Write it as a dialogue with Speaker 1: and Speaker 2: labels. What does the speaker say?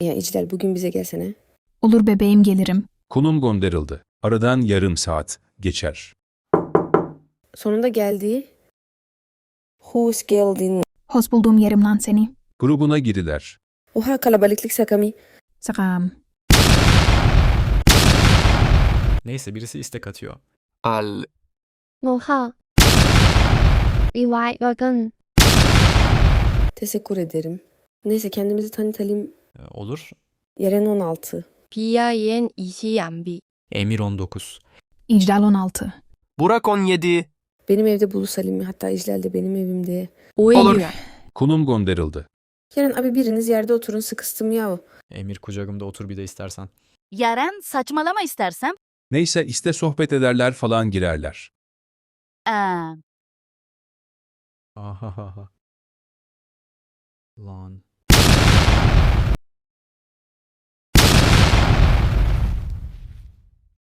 Speaker 1: Ya İclal bugün bize gelsene.
Speaker 2: Olur bebeğim, gelirim.
Speaker 3: Konum gönderildi. Aradan yarım saat geçer.
Speaker 1: Sonunda geldi. Hoş geldin.
Speaker 2: Hoş buldum yerim lan seni.
Speaker 3: Grubuna girdiler.
Speaker 1: Oha kalabalıklık sakami.
Speaker 2: Sakam.
Speaker 4: Neyse, birisi istek atıyor.
Speaker 5: Al.
Speaker 6: Oha. Rivay bakın.
Speaker 1: Teşekkür ederim. Neyse kendimizi tanıtalım.
Speaker 4: Olur.
Speaker 1: Yaren 16.
Speaker 6: 비아이엔 이시안비.
Speaker 4: Emir 19.
Speaker 2: İcdal 16.
Speaker 5: Burak 17.
Speaker 1: Benim evde buluşalım. Hatta İclal de benim evimde.
Speaker 5: Olur.
Speaker 3: Konum gönderildi.
Speaker 1: Yaren abi biriniz yerde oturun, sıkıştım ya.
Speaker 4: Emir kucağımda otur bir de istersen.
Speaker 7: Yaren saçmalama istersen.
Speaker 3: Neyse iste sohbet ederler falan girerler.
Speaker 4: Ahahaha. Lan.